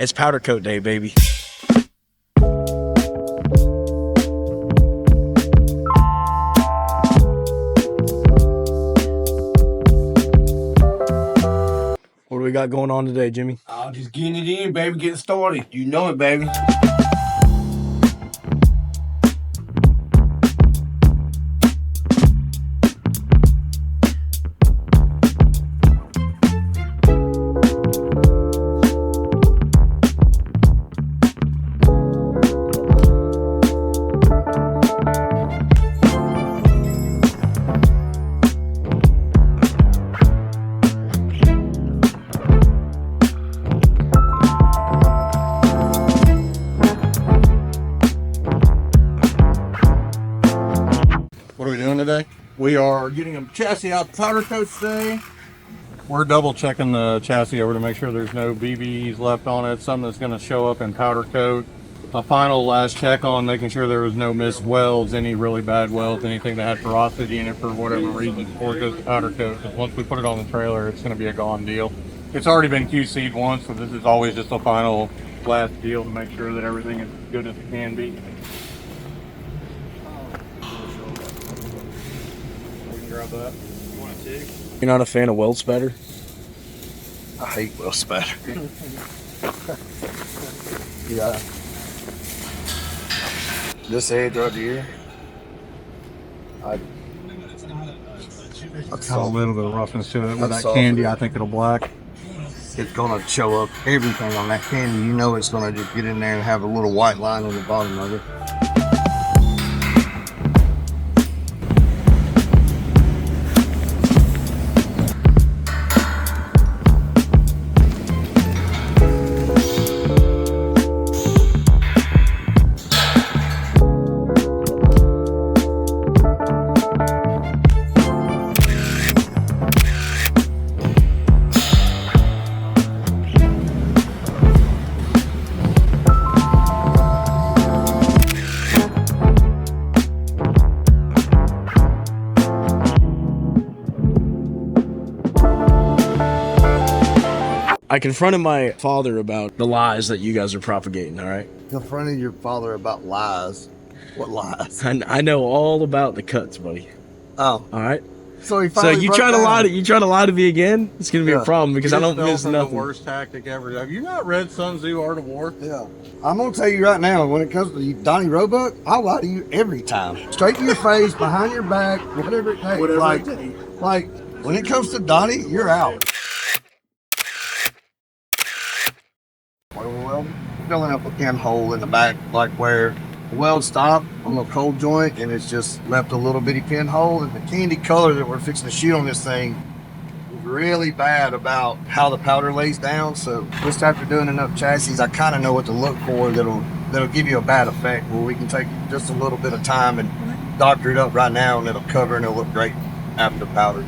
It's powder coat day, baby. What do we got going on today, Jimmy? Just getting it in, baby. Getting started. You know it, baby. What are we doing today? We are getting a chassis out powder coat today. We're double checking the chassis over to make sure there's no BBs left on it. Something that's going to show up in powder coat. A final last check on making sure there was no missed welds, any really bad welds, anything that had porosity in it for whatever reason before it goes to powder coat. Because once we put it on the trailer, it's going to be a gone deal. It's already been QC'd once, so this is always just a final last deal to make sure that everything is as good as it can be. Grab that. You want to dig? You're not a fan of weld spatter? I hate weld spatter. Yeah. This edge right here. I saw a little bit of roughness to it. With that candy, I think it'll black. It's gonna show up everything on that candy. You know it's gonna just get in there and have a little white line on the bottom of it. I confronted my father about the lies that you guys are propagating, all right? Confronting your father about lies. What lies? I know all about the cuts, buddy. Oh, All right? so he So finally you broke try to down. lie to me again? It's gonna be a problem because I don't miss nothing. The worst tactic ever. Have you not read Sun Tzu Art of War? Yeah. I'm gonna tell you right now, when it comes to Donnie Roebuck, I lie to you every time. Straight to your face, behind your back, whatever it takes. Whatever it like when it comes to Donnie, you're out. Well, filling up a pinhole in the back, like where the weld stopped on the cold joint, and it's just left a little bitty pinhole. And the candy color that we're fixing to shoot on this thing is really bad about how the powder lays down. So just after doing enough chassis, I kind of know what to look for that'll give you a bad effect. Where we can take just a little bit of time and doctor it up right now, and it'll cover and it'll look great after powder.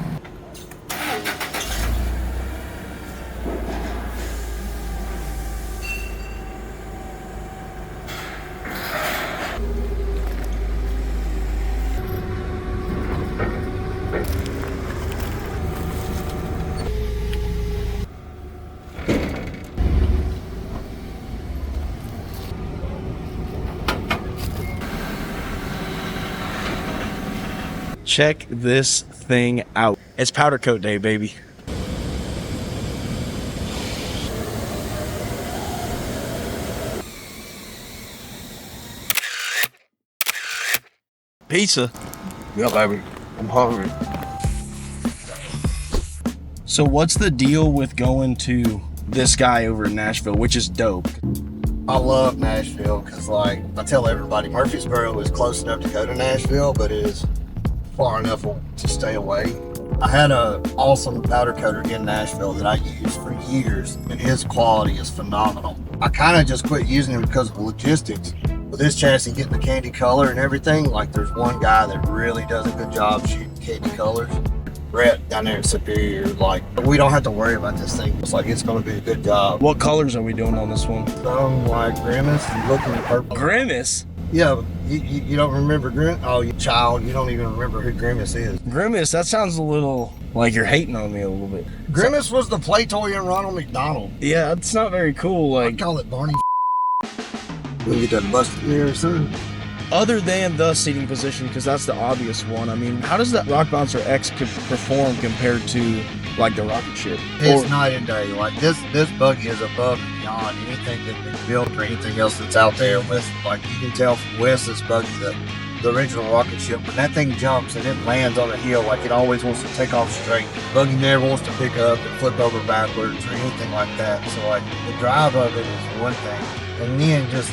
Check this thing out. It's powder coat day, baby. Pizza. Yeah, baby. I'm hungry. So what's the deal with going to this guy over in Nashville, which is dope? I love Nashville because, like, I tell everybody, Murfreesboro is close enough to go to Nashville, but it is far enough to stay away. I had an awesome powder coater in Nashville that I used for years, and his quality is phenomenal. I kind of just quit using him because of logistics. With this chassis getting the candy color and everything, like, there's one guy that really does a good job shooting candy colors. Brett down there in Superior, like, we don't have to worry about this thing. It's like, it's going to be a good job. What colors are we doing on this one? Some like Grimace and looking at purple. Grimace? Yeah, you don't remember Grimace? Oh, you child, you don't even remember who Grimace is. Grimace, that sounds a little Like you're hating on me a little bit. Grimace was the play toy in Ronald McDonald. Yeah, it's not very cool. I Like, call it Barney. We'll get that busted mirror soon. other than the seating position, because that's the obvious one. I mean, how does that Rock Bouncer X perform compared to like the Rocketship? It's night and day. Like this buggy is above and beyond anything that's been built or anything else that's out there. With like you can tell from Wes's buggy, the original Rocketship, when that thing jumps and it lands on a hill, like it always wants to take off straight. Buggy never wants to pick up and flip over backwards or anything like that. So like the drive of it is one thing, and then just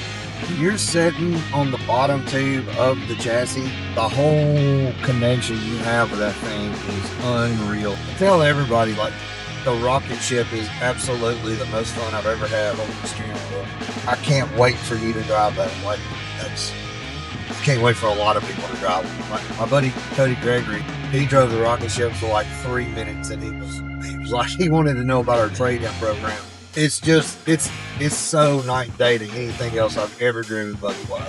you're sitting on the bottom tube of the chassis, the whole connection you have with that thing is unreal. I tell everybody, like, the Rocketship is absolutely the most fun I've ever had on the steering wheel. I can't wait for you to drive that. Like, I can't wait for a lot of people to drive it. Like, my buddy Cody Gregory, he drove the Rocketship for like 3 minutes, and he was like, he wanted to know about our trade-in program. It's just, it's so night and day to anything else I've ever driven buggy-wise.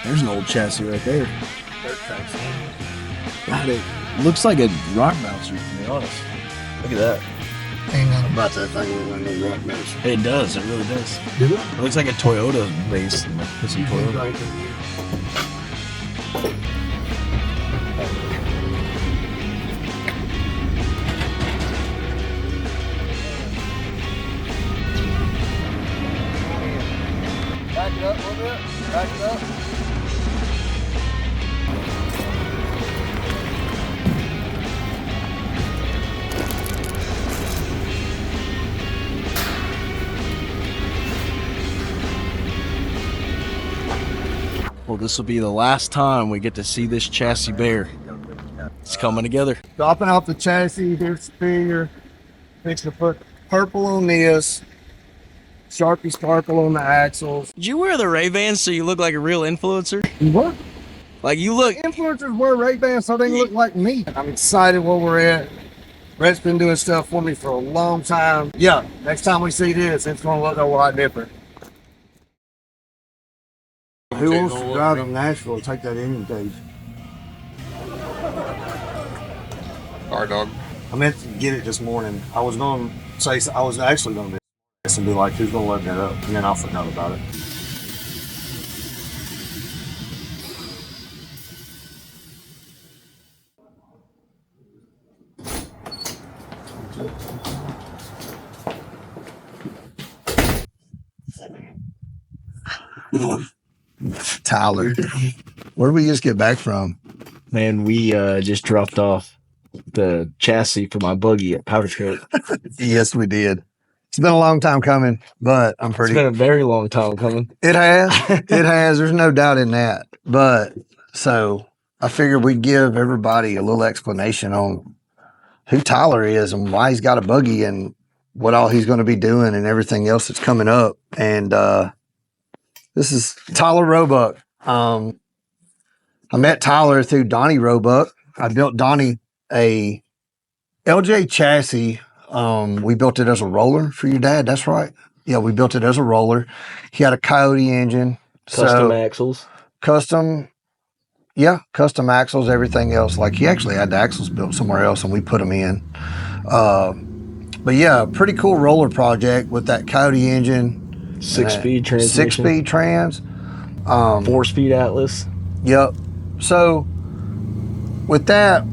There's an old chassis right there. God, it looks like a Rock Bouncer, to be honest. Look at that. Ain't nothing about that thing with no rock mounts. It does. It really does. Do it? It looks like a Toyota base. Put some Toyota. Back it up a little bit. Back it up. Well, this will be the last time we get to see this chassis bear. It's coming together. Dropping off the chassis, here's the figure. Fixing to put purple on this. Sharpie sparkle on the axles. Did you wear the Ray-Bans so you look like a real influencer? What? Like you look... Influencers wear Ray-Bans so they look like me. I'm excited where we're at. Brett's been doing stuff for me for a long time. Yeah, next time we see this, it's going to look a lot different. Who wants to drive from Nashville and take that engine cage? Our dog. I meant to get it this morning. I was actually going to be and be like, who's going to load that up? And then I forgot about it. Tyler, where did we just get back from? Man, we just dropped off the chassis for my buggy at Powdercoat. Yes, we did. It's been a long time coming, but I'm pretty. It's been a very long time coming. It has. It has. There's no doubt in that. But so I figured we'd give everybody a little explanation on who Tyler is and why he's got a buggy and what all he's going to be doing and everything else that's coming up. And this is Tyler Roebuck. I met Tyler through Donnie Roebuck. I built Donnie a LJ chassis. We built it as a roller for your dad. That's right. Yeah, we built it as a roller. He had a Coyote engine. Custom axles. Custom axles, everything else. Like he actually had the axles built somewhere else and we put them in. But yeah, pretty cool roller project with that Coyote engine. 6-speed transmission. 6-speed trans. 4-speed Atlas. Yep. So with that,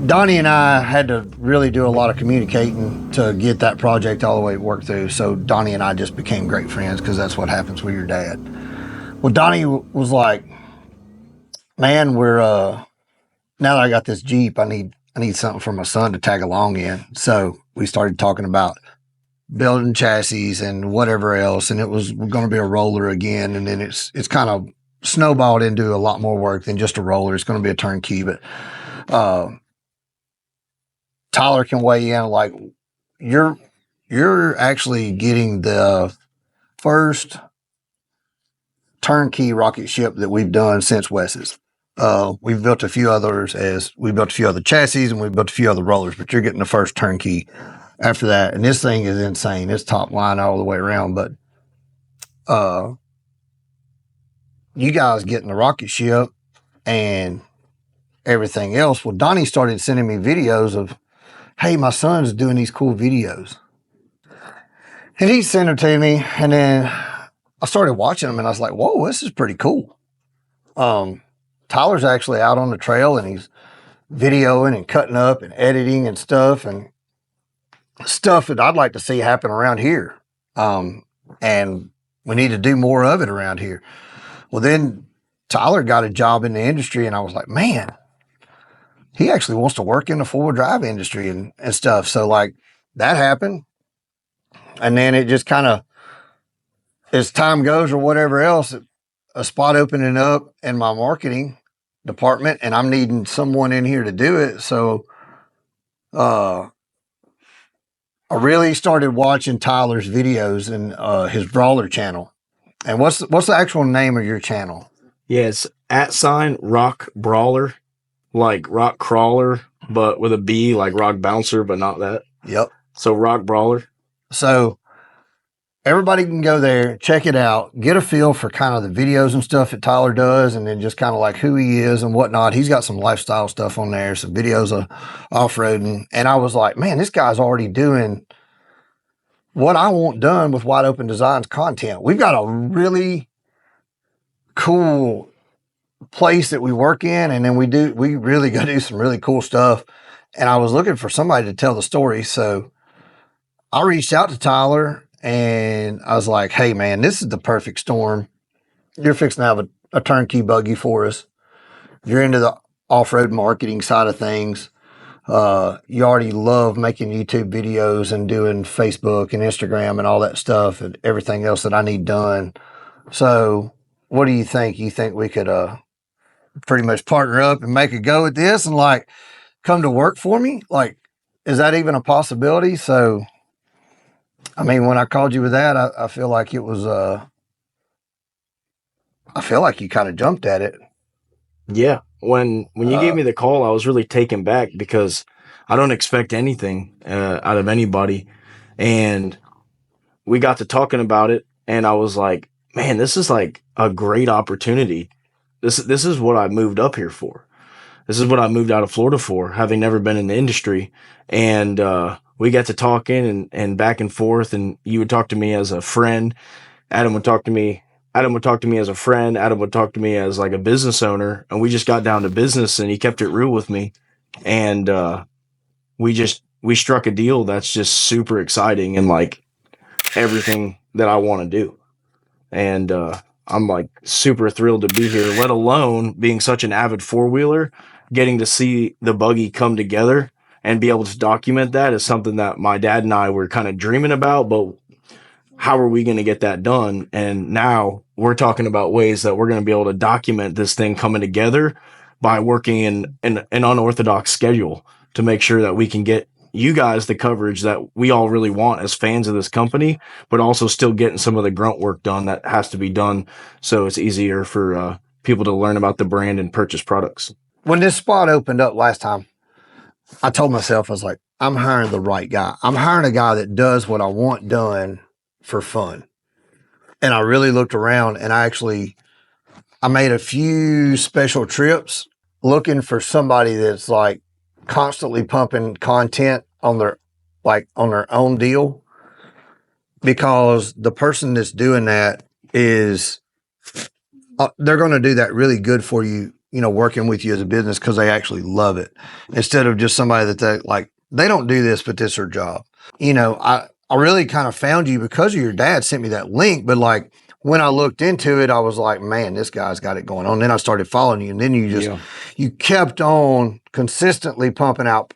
Donnie and I had to really do a lot of communicating to get that project all the way worked through. So Donnie and I just became great friends because that's what happens with your dad. Well, Donnie was like, man, now that I got this Jeep, I need something for my son to tag along in. So we started talking about building chassis and whatever else. And it was going to be a roller again. And then it's kind of snowballed into a lot more work than just a roller. It's going to be a turnkey, but, Tyler can weigh in. Like you're actually getting the first turnkey rocket ship that we've done since Wes's. We've built a few others we built a few other chassis and we built a few other rollers, but you're getting the first turnkey after that. And this thing is insane. It's top line all the way around, but, you guys getting the rocket ship and everything else. Well, Donnie started sending me videos of, hey, my son's doing these cool videos. And he sent them to me, and then I started watching them, and I was like, whoa, this is pretty cool. Tyler's actually out on the trail, and he's videoing and cutting up and editing and stuff that I'd like to see happen around here. And we need to do more of it around here. Well, then Tyler got a job in the industry, and I was like, man, he actually wants to work in the four-wheel drive industry and stuff. So like that happened. And then it just kind of, as time goes or whatever else, a spot opening up in my marketing department, and I'm needing someone in here to do it. So I really started watching Tyler's videos and his brawler channel. And what's the actual name of your channel? Yeah, it's @Rock Brawler, like Rock Crawler, but with a B, like Rock Bouncer, but not that. Yep. So Rock Brawler. So everybody can go there, check it out, get a feel for kind of the videos and stuff that Tyler does, and then just kind of like who he is and whatnot. He's got some lifestyle stuff on there, some videos of off-roading. And I was like, man, this guy's already doing what I want done with Wide Open Designs content. We've got a really cool place that we work in, and then we really go do some really cool stuff. And I was looking for somebody to tell the story. So I reached out to Tyler, and I was like, hey man, this is the perfect storm. You're fixing to have a turnkey buggy for us. You're into the off-road marketing side of things. You already love making YouTube videos and doing Facebook and Instagram and all that stuff and everything else that I need done. So what do you think? You think we could pretty much partner up and make a go at this and like come to work for me? Like, is that even a possibility? So I mean, when I called you with that, I feel like it was, I feel like you kind of jumped at it. Yeah. When you gave me the call, I was really taken back because I don't expect anything out of anybody. And we got to talking about it, and I was like, man, this is like a great opportunity. This is what I moved up here for. This is what I moved out of Florida for, having never been in the industry. And we got to talking and back and forth, and you would talk to me as a friend. Adam would talk to me as a friend. Adam would talk to me as like a business owner, and we just got down to business, and he kept it real with me. And we struck a deal that's just super exciting and like everything that I want to do. And I'm like super thrilled to be here, let alone being such an avid four-wheeler, getting to see the buggy come together and be able to document that is something that my dad and I were kind of dreaming about, but how are we going to get that done? And now we're talking about ways that we're going to be able to document this thing coming together by working in an unorthodox schedule to make sure that we can get you guys the coverage that we all really want as fans of this company, but also still getting some of the grunt work done that has to be done so it's easier for people to learn about the brand and purchase products. When this spot opened up last time, I told myself, I was like, I'm hiring the right guy. I'm hiring a guy that does what I want done for fun. And I really looked around, and I made a few special trips looking for somebody that's like constantly pumping content on their own deal, because the person that's doing that is they're going to do that really good for you, you know, working with you as a business, because they actually love it, instead of just somebody that they don't do this, but this is their job. You know, I really kind of found you because of your dad sent me that link, but like when I looked into it, I was like, man, this guy's got it going on. Then I started following you, and then you kept on consistently pumping out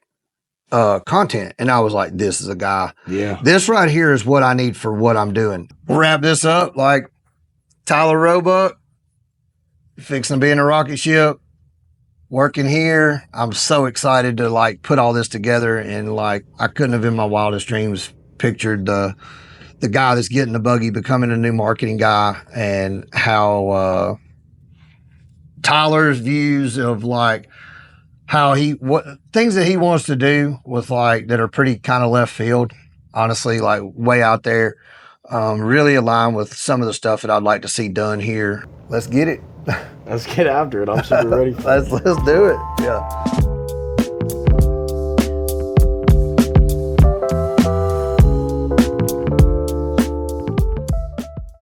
content. And I was like, this is a guy. Yeah. This right here is what I need for what I'm doing. We'll wrap this up. Like, Tyler Roebuck, fixing to be in a Rocketship, working here. I'm so excited to like put all this together, and like I couldn't have in my wildest dreams pictured the guy that's getting the buggy becoming a new marketing guy, and how Tyler's views of like how what things that he wants to do with like that are pretty kind of left field, honestly, like way out there, really align with some of the stuff that I'd like to see done here. Let's get it. Let's get after it. I'm super ready for it. Let's do it. Yeah.